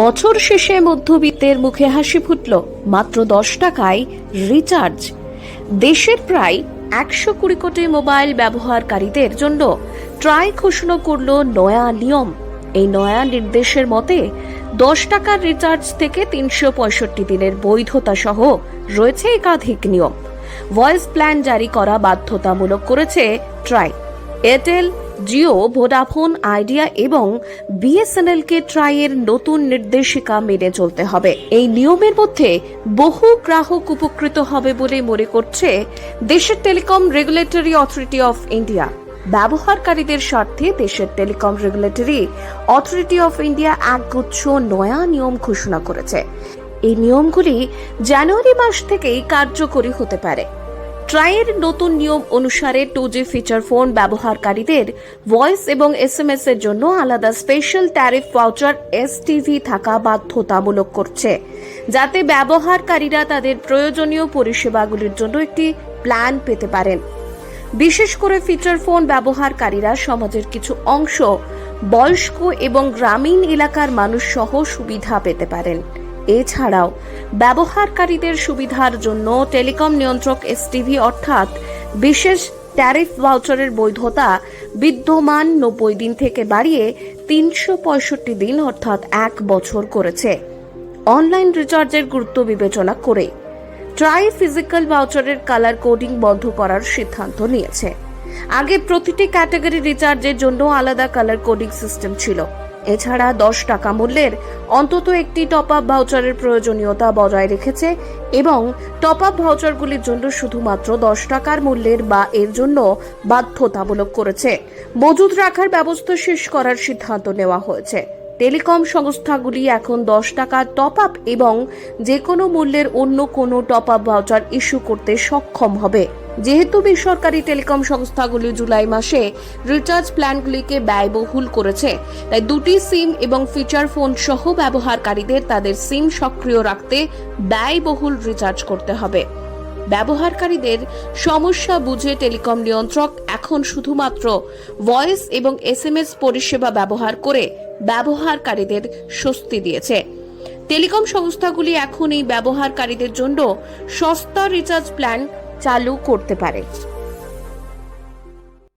বছর শেষে মধ্যবিত্তের মুখে হাসি ফুটল মাত্র 10 টাকায় রিচার্জ। দেশের প্রায় 120 কোটি মোবাইল ব্যবহারকারীদের জন্য ট্রাই ঘোষণা করল নয়া নিয়ম। এই নয়া নির্দেশের মতে 10 টাকার রিচার্জ থেকে 365 দিনের বৈধতা সহ রয়েছে একাধিক নিয়ম। ভয়েস প্ল্যান জারি করা বাধ্যতামূলক করেছে try. Airtel, Jio, Vodafone idea এবং বিএসএনএল কে ট্রাইয়ের নতুন নির্দেশিকা মেনে চলতে হবে। এই নিয়মের মধ্যে বহু গ্রাহক উপকৃত হবে বলে মনে করছে দেশের telecom regulatory authority of India. ব্যবহারকারীদের স্বার্থে দেশের telecom regulatory authority of India একগুচ্ছ নয়া নিয়ম ঘোষণা করেছে। এই নিয়মগুলি জানুয়ারি মাস থেকেই কার্যকরী হতে পারে। ট্রাইয়ের নতুন নিয়ম অনুসারে 2G ফিচার ফোন ব্যবহারকারীদের ভয়েস এবং এসএমএস এর জন্য আলাদা স্পেশাল ট্যারিফ ভাউচার এসটিভি থাকা বাধ্যতামূলক করছে, যাতে ব্যবহারকারীরা তাদের প্রয়োজনীয় পরিষেবাগুলির জন্য একটি প্ল্যান পেতে পারেন। বিশেষ করে ফিচার ফোন ব্যবহারকারীরা সমাজের কিছু অংশ, বয়স্ক এবং গ্রামীণ এলাকার মানুষ সহ সুবিধা পেতে পারেন। এছাড়াও ব্যবহারকারীদের সুবিধার জন্য টেলিকম নিয়ন্ত্রক এসটিভি অর্থাৎ বিশেষ ট্যারিফ ভাউচারের বৈধতা বিদ্যমান 90 দিন থেকে বাড়িয়ে 365 দিন অর্থাৎ 1 বছর করেছে। অনলাইন রিচার্জের গুরুত্ব বিবেচনা করে ট্রাই ফিজিক্যাল ভাউচারের কালার কোডিং বন্ধ করার সিদ্ধান্ত নিয়েছে। আগে প্রতিটি ক্যাটাগরি রিচার্জের জন্য আলাদা কালার কোডিং সিস্টেম ছিল। এছাড়া 10 টাকা মূল্যের অন্তত একটি টপ আপ ভাউচারের প্রয়োজনীয়তা বজায় রেখেছে এবং টপ আপ ভাউচারগুলির জন্য শুধুমাত্র 10 টাকার মূল্যের বা এর জন্য বাধ্যতামূলক করেছে। মজুদ রাখার ব্যবস্থা শেষ করার সিদ্ধান্ত নেওয়া হয়েছে। টেলিকম সংস্থাগুলি এখন 10 টাকার টপ আপ এবং যে কোনো মূল্যের অন্য কোনো টপ আপ ভাউচার ইস্যু করতে সক্ষম হবে। যেহেতু বেসরকারি টেলিকম সংস্থাগুলি জুলাই মাসে রিচার্জ প্ল্যানগুলিকে ব্যয়বহুল করেছে, তাই 2টি সিম এবং ফিচার ফোন সহ ব্যবহারকারীদের তাদের সিম সক্রিয় রাখতে ব্যয়বহুল রিচার্জ করতে হবে। ব্যবহারকারীদের সমস্যা বুঝে টেলিকম নিয়ন্ত্রক এখন শুধুমাত্র ভয়েস এবং এসএমএস পরিষেবা ব্যবহার করে ব্যবহারকারীদের স্বস্তি দিয়েছে। টেলিকম সংস্থাগুলি এখন এই ব্যবহারকারীদের জন্য সস্তা রিচার্জ প্ল্যান চালু করতে পারে।